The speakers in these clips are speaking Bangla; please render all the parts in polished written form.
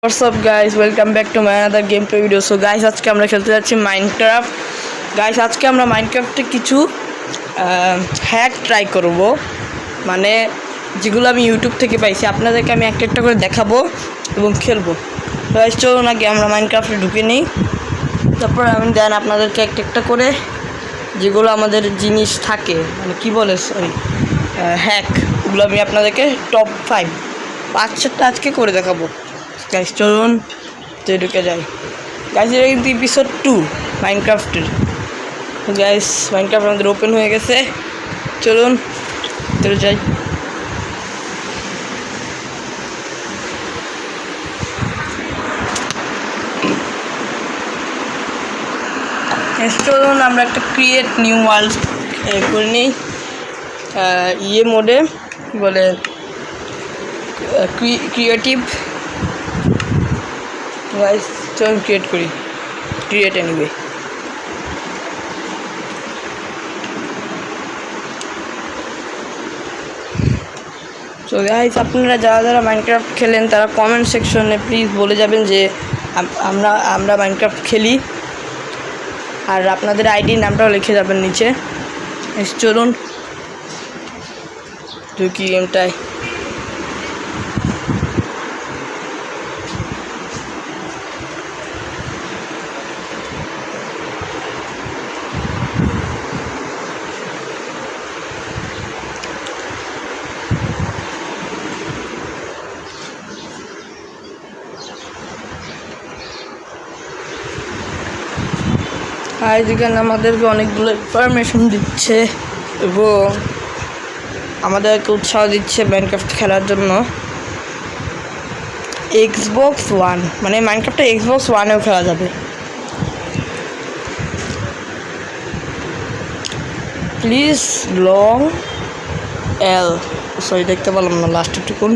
What's up guys, welcome back to my another gameplay video. So guys, আজকে আমরা খেলতে যাচ্ছি মাইনক্রাফট। গাইস আজকে আমরা মাইনক্রাফটে কিছু হ্যাক ট্রাই করব, মানে যেগুলো আমি ইউটিউব থেকে পাইছি আপনাদেরকে আমি একটা একটা করে দেখাবো এবং খেলবো। গাইস চলুন আগে আমরা মাইনক্রাফটে ঢুকে নিই, তারপর আমি দেন আপনাদেরকে একটা একটা করে যেগুলো আমাদের জিনিস থাকে, মানে কি বলে সরি হ্যাক, ওগুলো আমি আপনাদেরকে টপ 5 আজকে করে দেখাবো। গাইস চলুন তো ঢুকে যাই। গাইস এটা কিন্তু এপিসোড 2 মাইনক্রাফটের। গাইস মাইনক্রাফট আমাদের ওপেন হয়ে গেছে, চলুন তো যাই। চলুন আমরা একটা ক্রিয়েট নিউ ওয়ার্ল্ড করে নিই, মোডে বলে ক্রিয়েটিভ। গাইস চলুন ক্রিয়েট করি, ক্রিয়েট এনিওয়ে। সো গাইস আপনারা যারা যারা মাইনক্রাফট খেলেন তারা কমেন্ট সেকশনে প্লিজ বলে যাবেন যে আমরা মাইনক্রাফট খেলি, আর আপনাদের আইডির নামটাও লিখে যাবেন নিচে। চলুন ঢুকি গেমটায়। এখানে আমাদেরকে অনেকগুলো ইনফরমেশন দিচ্ছে এবং আমাদেরকে উৎসাহ দিচ্ছে মাইনক্রাফট খেলার জন্য। Xbox One, মানে মাইনক্রাফটটা Xbox One-এও খেলা যাবে। প্লিজ লং এল, সরি দেখতে পেলাম না লাস্টের টুকুন।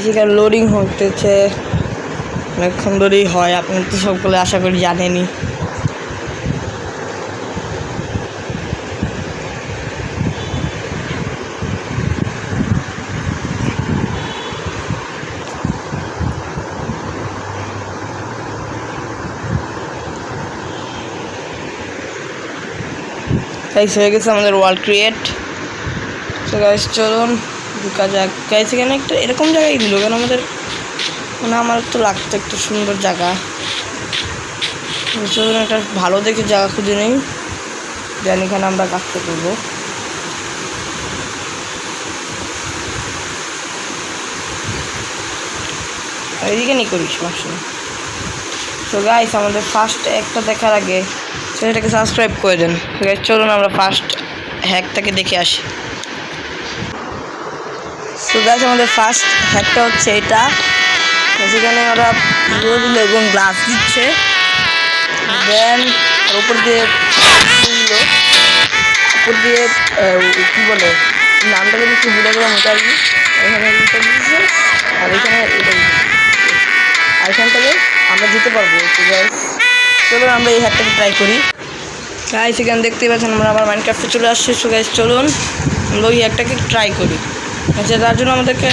সেখানে লোডিং হতেছে, অনেকক্ষণ ধরেই হয়, আপনি তো সবগুলো আশা করি জানেনই। গাইস হয়ে গেছে আমাদের ওয়ার্ল্ড ক্রিয়েট। তো গাইস চলুন ঢুকা যাক। গাইস এখানে একটা এরকম জায়গায় দিল কেন আমাদের, মানে আমার তো লাগতো একটা সুন্দর জায়গা। চলুন একটা ভালো দেখে জায়গা খুঁজে নেই, দেন এখানে আমরা কাজটা করবো। এইদিকে নিয়ে করিস মাসে। তো গাইস আমাদের ফার্স্ট একটা দেখার আগে সেটাকে সাবস্ক্রাইব করে দেন। গাইস চলুন আমরা ফার্স্ট হ্যাকটাকে দেখে আসি। তো গাইস আমাদের ফার্স্ট হ্যাকটা হচ্ছে এটা, যেখানে ওরা দিল এবং গ্লাস দিচ্ছে, দেন উপর দিয়ে কী বলে নামটা যদি একটু ভুলে গেলাম ওটা আর কি। এখানে এটা দিচ্ছে আর এখানে এটা দিচ্ছে, আর এখান থেকে আমরা যেতে পারবো। চলুন আমরা এই হ্যাকটাকে ট্রাই করি। গাইস এখানে দেখতে পাচ্ছেন আমরা আবার মাইনক্রাফটে চলে আসছি। সো গাইস চলুন আমরা ওই হ্যাকটাকে ট্রাই করি। আচ্ছা তার জন্য আমাদেরকে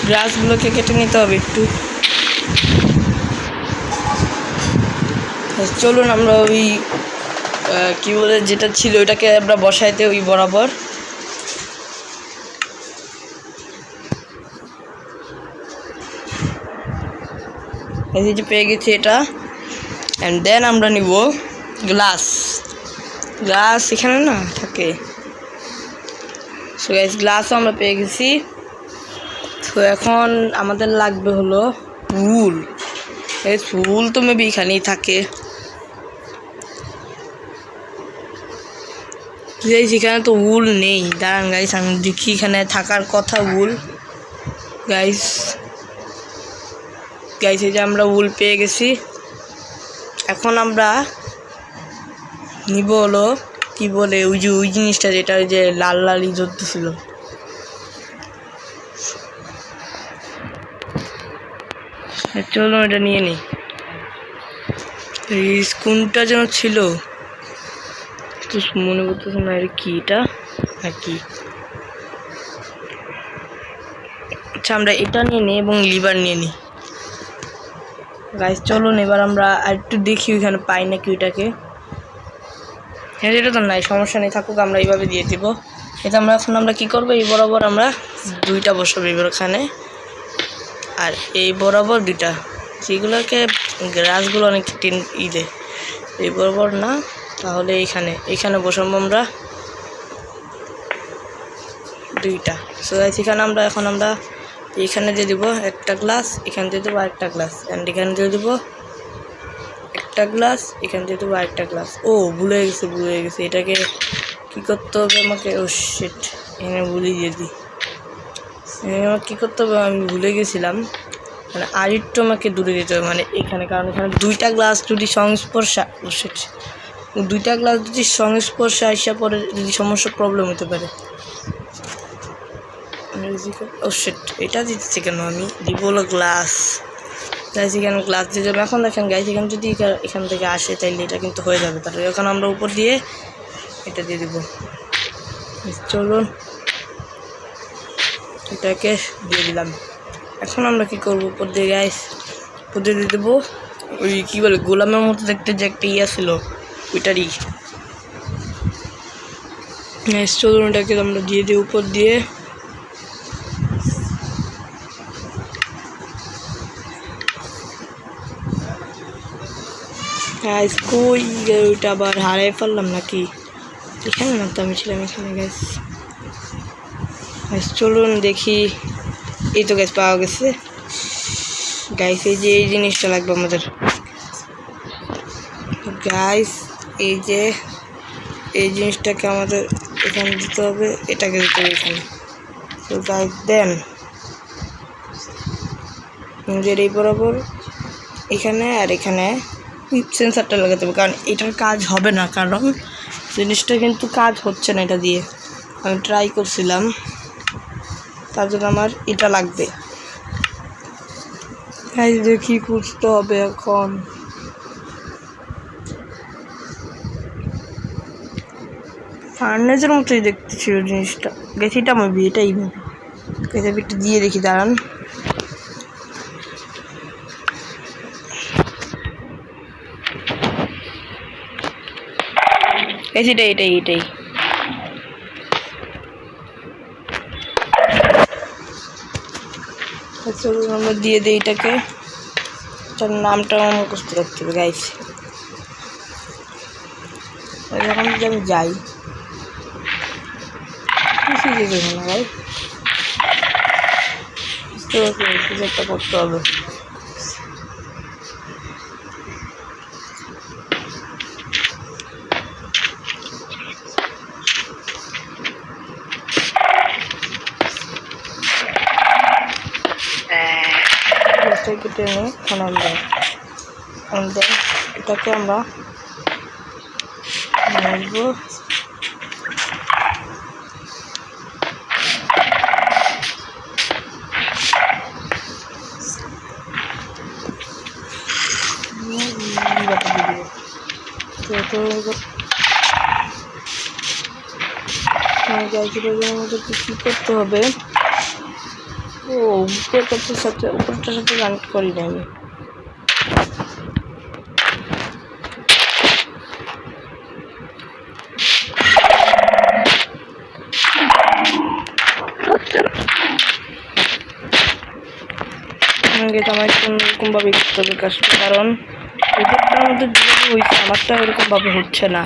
গ্রাসগুলোকে কেটে নিতে হবে একটু। চলুন আমরা ওই কী বলে যেটা ছিল ওইটাকে আমরা বসাইতে ওই বরাবর। এই যে পেয়ে গেছি এটা, অ্যান্ড দেন আমরা নিব গ্লাস এখানে না থাকে। সো গাইস গ্লাসও আমরা পেয়ে গেছি। তো এখন আমাদের লাগবে হলো উল। এই উল তো মেবি এখানেই থাকে, এখানে তো উল নেই। দাঁড়ান গাইস আমি দেখি, এখানে থাকার কথা উল। গাইস এই যে আমরা উল পেয়ে গেছি। এখন আমরা নিব হলো কি বলে ওই জিনিসটা, যেটা ওই যে লাল লাল ইজত ছিল। চলো এটা নিয়ে নিই। এই কোনটা যেন ছিল তো মনে করতেছে না, এটা কি এটা নাকি আচ্ছা আমরা এটা নিয়ে নিই এবং লিভার নিয়ে নিই। গাইস চলুন এবার আমরা একটু দেখি ওইখানে পাই নাকি ওইটাকে। হ্যাঁ এটা তো নাই, সমস্যা নেই, থাকুক, আমরা এইভাবে দিয়ে দিব। এটা আমরা কী করবো, এই বরাবর আমরা দুইটা বসাবো এখানে, আর এই বরাবর দুইটা, যেগুলোকে গ্রাসগুলো অনেক দেয়, এই বরাবর না, তাহলে এইখানে বসাবো আমরা দুইটা। সো গাইস এখানে আমরা এখানে দিয়ে দিব একটা গ্লাস, এখানে দিয়ে দেবো আরেকটা গ্লাস, অ্যান্ড এখানে দিয়ে দেবো একটা গ্লাস, এখানে দিয়ে দেবো আরেকটা গ্লাস। ও ভুলে গেছে এটাকে কী করতে হবে আমাকে। ও শিট, এখানে ভুলে দিয়ে দিই। আমার কী করতে হবে আমি ভুলে গেছিলাম, মানে আরেকটু আমাকে দূরে দিতে হবে, মানে এখানে, কারণ এখানে দুইটা গ্লাস যদি সংস্পর্শে আসা পরে যদি সমস্যা প্রবলেম হতে পারে। ও শিট, এটা দিচ্ছি কেন, আমি দিব হলো গ্লাস। গাইস এখানে গ্লাস দিয়ে যাবে। এখন দেখেন গাইস এখানে যদি এখান থেকে আসে তাইলে এটা কিন্তু হয়ে যাবে, তাহলে এখন আমরা উপর দিয়ে এটা দিয়ে দিব। চলুন এটাকে দিয়ে দিলাম। এখন আমরা কি করব, উপর দিয়ে গাইস উপর দিয়ে দেবো ওই কী বলে গোলামের মতো দেখতে যে একটা ছিল ওইটারই। চলুন এটাকে আমরা দিয়ে দিই উপর দিয়ে। গাইস কই ওইটা আবার হারাই ফেললাম নাকি, এখানে না তো, আমি ছিলাম এখানে। গাইস চলুন দেখি, এই তো গাইস পাওয়া গেছে। গাইস এই যে এই জিনিসটা লাগবে আমাদের। গাইস এই যে এই জিনিসটাকে আমাদের এখানে দিতে হবে, এটাকে দিতে হবে এখানে। তো গাইস দেন নিজের এই বরাবর এখানে আর এখানে সেন্সারটা লাগাতে হবে, কারণ এটার কাজ হবে না, কারণ জিনিসটা কিন্তু কাজ হচ্ছে না এটা দিয়ে। আমি ট্রাই করছিলাম, তার জন্য আমার এটা লাগবে। দেখি খুঁজতে হবে এখন। ফার্নেসের মতোই দেখতে ছিল জিনিসটা। গেছি এটা মুভি, এটাই মুভি। একটু দিয়ে দেখি, দাঁড়ান। এটাই চলুন আমরা দিয়ে দিই এটাকে। এটার নামটা মুখস্থ রাখতে হবে গাইস। এখন যদি আমি যাই ভাই, কিছু একটা করতে হবে। কেটে নিই এখন আমরা এটাকে আমরা মারবো। কি করতে হবে, ও উপরটার সাথে কানেক্ট করি না আমি। আমার কোনোরকমভাবে করতে হবে কাজটা, কারণ ওদেরটার মধ্যে যেভাবে হয়েছে আমারটা ওরকমভাবে হচ্ছে না।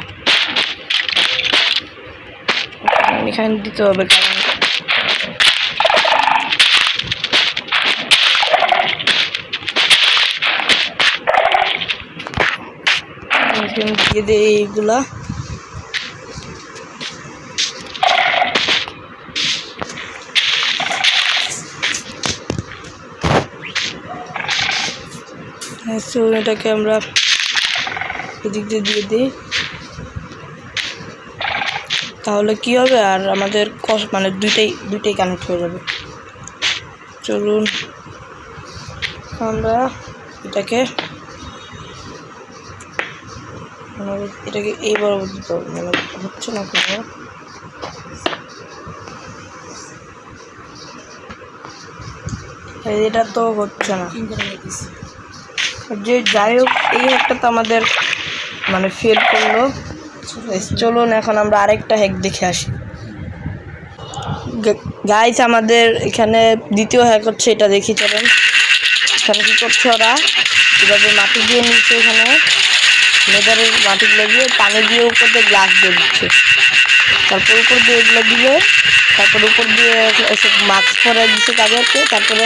এখানে দিতে হবে, কারণ দিয়ে দেয় এইগুলা। এটাকে আমরা এদিক দিয়ে দিই, তাহলে কি হবে, আর আমাদের মানে দুইটাই কানেক্ট হয়ে যাবে। চলুন আমরা এটাকে এই বরাবর দিতে হবে, মানে হচ্ছে না কোনো। এটা তো হচ্ছে না, যে যাই হোক এই হ্যাকটা তো আমাদের মানে ফেল করলো। চলুন এখন আমরা আরেকটা হ্যাক দেখে আসি। গাইস আমাদের এখানে দ্বিতীয় হ্যাক হচ্ছে, এটা দেখি চলেন। এখানে কী করছে ওরা, কীভাবে মাটি দিয়ে নিচ্ছে, এখানে নেদারের মাটিগুলো দিয়ে পানি দিয়ে উপর দিয়ে গ্লাস দিয়ে দিচ্ছে, তারপর উপর দিয়ে এগুলো দিলে, তারপর উপর দিয়ে এসব মাস্ক পরে দিচ্ছে তাদেরকে, তারপরে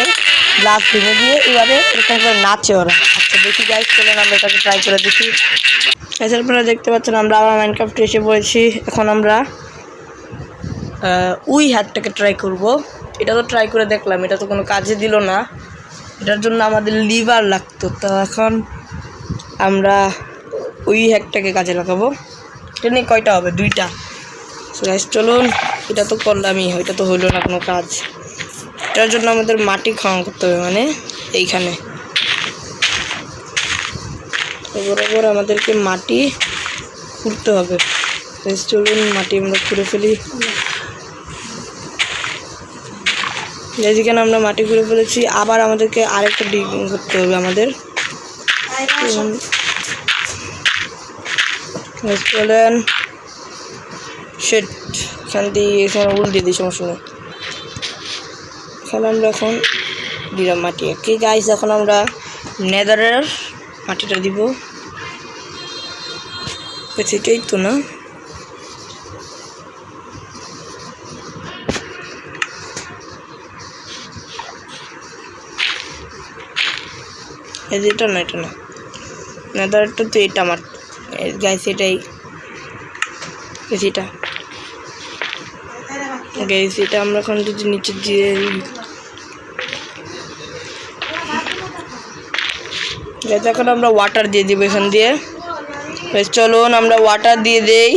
গ্লাস ভেঙে দিয়ে এবারে এরকম করে নাচে ওরা। আচ্ছা দেখি গাইস চলেন আমরা এটাকে ট্রাই করে দেখি। এছাড়া আপনারা দেখতে পাচ্ছেন আমরা আবার মাইনক্রাফটে এসে পড়েছি। এখন আমরা ওই হ্যাকটাকে ট্রাই করব। এটা তো ট্রাই করে দেখলাম, এটা তো কোনো কাজে দিল না, এটার জন্য আমাদের লিভার লাগতো। তো এখন আমরা ওই হ্যাকটাকে কাজে লাগাবো। এটা নিয়ে কয়টা হবে? 2টা। গাইস চলুন, এটা তো করলামই, ওইটা তো হইলো না কোনো কাজ। এটার জন্য আমাদের মাটি খনন করতে হবে, মানে এইখানে বরাবর আমাদেরকে মাটি খুঁড়তে হবে। গাইস চলুন মাটি আমরা খুঁড়ে ফেলি। যেখানে আমরা মাটি খুঁড়ে ফেলেছি, আবার আমাদেরকে আরেকটা ডিগিং করতে হবে আমাদের। চলেন সেট এখান দিয়ে এখানে উল দিয়ে দিই, সমস্যা নেই। এখানে আমরা এখন দিলাম মাটি। কি গাইস এখন আমরা নেদারের মাটিটা দিব, সেটাই তো না। এটা না, এটা না, নেদারটা তো এটা আমার গাইস, এটাই এটা গাইস। এটা আমরা এখন যদি নিচে দিয়ে গাইস, এখন আমরা ওয়াটার দিয়ে দিব এখান দিয়ে। চলুন আমরা ওয়াটার দিয়ে দেই।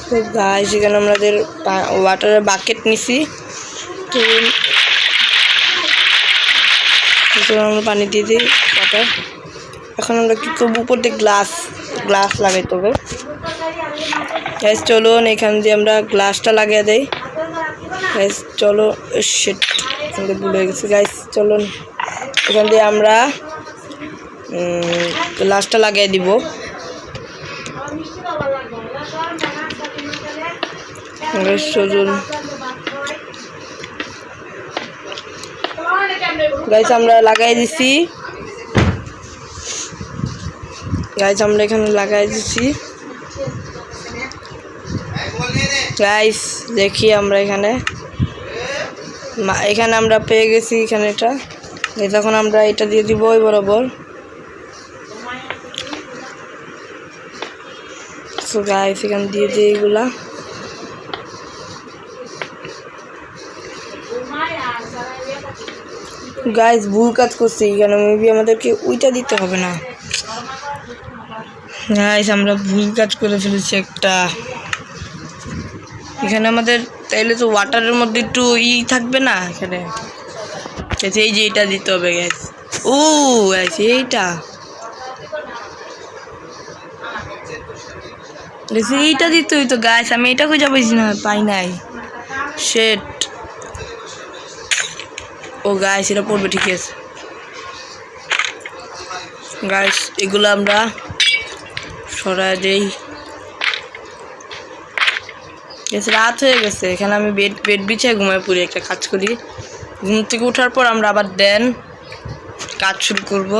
তো গাইস এখানে আমাদের ওয়াটারের বাকেট নিছি, আমরা পানি দিয়ে দিই ওয়াটার। এখন আমরা কি করবো, উপর দিয়ে গ্লাস লাগাইতে হবে। গাইস চলুন এখান দিয়ে আমরা গ্লাসটা লাগিয়ে দেই। গাইস চলো, শিট ভুলে গেছি। গাইস চলুন এখান দিয়ে আমরা গ্লাসটা লাগিয়ে দিব। চলুন গাইস আমরা লাগাই দিছি। গাইস আমরা এখানে লাগাই দিছি। গাইস দেখি আমরা এখানে আমরা পেয়ে গেছি এখানে এটা। তখন আমরা এটা দিয়ে দিব ওই বরাবর। সো গাইস এখানে দিয়ে দিই এগুলা। গাইস ভুল কাজ করছি এখানে, মেবি আমাদেরকে ওইটা দিতে হবে না। গাইস আমরা ভুল কাজ করে ফেলেছি একটা। এখানে আমাদের তাইলে তো ওয়াটারের মধ্যে একটু থাকবে না এখানে, এই যে এটা দিতে হবে গাইস। ও গাইস এইটা দিতে হইতো গাইস, আমি এটা খুঁজে পাইছি না, পাই নাই। শেট। ও গাইস এটা পড়বে, ঠিক আছে গাইস। এগুলো আমরা সরাই দেই। রাত হয়ে গেছে, এখানে আমি বেড বিছিয়ে ঘুমায় পড়ি। একটা কাজ করি, ঘুম থেকে ওঠার পর আমরা আবার কাজ শুরু করব।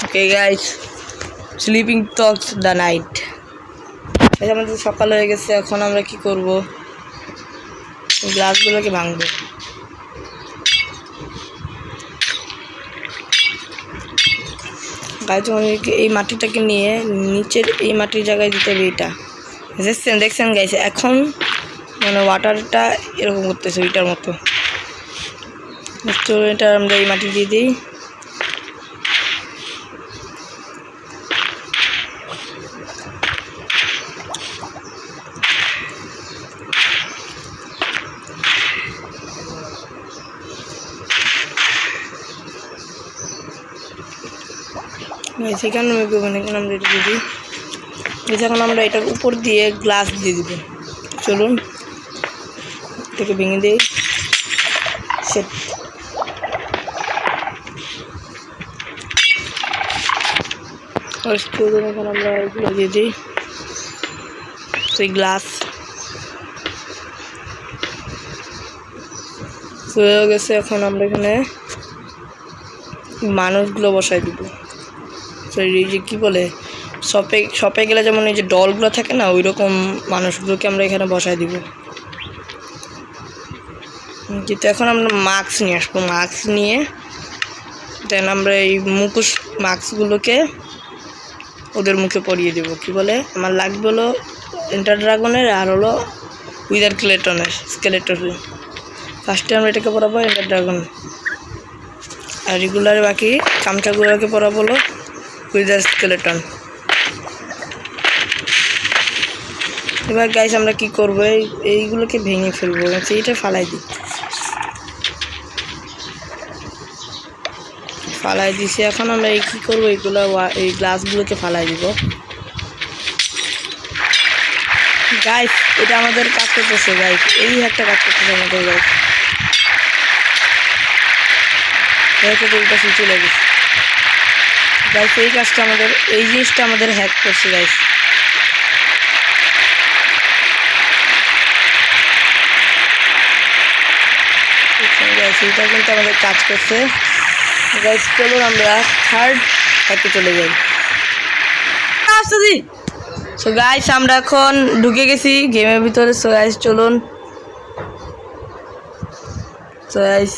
Okay guys, sleeping talks the night. আমাদের সকাল হয়ে গেছে, এখন আমরা কি করব, গ্লাসগুলোকে ভাঙবো। গাইস এই মাটিটাকে নিয়ে নিচের এই মাটির জায়গায় দিতে হবে। এটা দেখছেন গাইস, এখন মানে ওয়াটারটা এরকম করতেছে ওইটার মতো। তো এটা আমরা এই মাটি দিয়ে দিই। সেখানে আমরা এটা দিয়ে দিই। এখন আমরা এটার উপর দিয়ে গ্লাস দিয়ে দিব। চলুন এটাকে ভেঙে দিই। সেট এখন আমরা এগুলো দিয়ে দিই, সেই গ্লাস হয়ে গেছে। এখন আমরা এখানে মানুষগুলো বসাই দিব। এই যে কী বলে, শপে গেলে যেমন এই যে ডলগুলো থাকে না, ওই রকম মানুষগুলোকে আমরা এখানে বসাই দিব। কিন্তু এখন আমরা মাস্ক নিয়ে আসবো, মাস্ক নিয়ে দেন আমরা এই মুখোশ মাস্কগুলোকে ওদের মুখে পরিয়ে দেবো। কি বলে, আমার লাগবে হলো এন্টার ড্রাগনের আর হলো উইদার স্কেলেটন। ফার্স্টে আমরা এটাকে পরাবো এন্টার ড্রাগন, আর রেগুলার বাকি চামচাগুলোকে পরাবো হলো উইদার স্কেলেটন। এবার গাইস আমরা কি করবো, এইগুলোকে ভেঙে ফেলবো, এইটা ফালাই দিছি। এখন আমরা এই কী করবো, এইগুলো এই গ্লাসগুলোকে ফালাই দিব। গাইস এটা আমাদের কাজ করতেছে গাইস, এই একটা কাজ করতেছে আমাদের গাইস। চলে গেছে গাইস, এই কাজটা আমাদের, এই জিনিসটা আমাদের হ্যাক করছে গাইস। এইটা কিন্তু আমাদের কাজ করছে গাইস। চলুন আমরা থার্ড হ্যাকে চলে যাই। সো গাইস আমরা এখন ঢুকে গেছি গেমের ভিতরে। সো গাইস চলুন। সো গাইস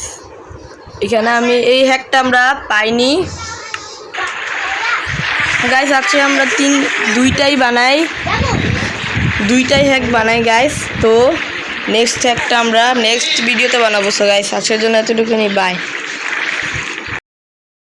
এখানে আমি এই হ্যাকটা আমরা পাইনি গাইস। আজকে আমরা দুইটাই হ্যাক বানাই গাইস। তো নেক্সট হ্যাকটা আমরা নেক্সট ভিডিওতে বানাবো। সো গাইস আজকের জন্য এতটুকুনি, বাই।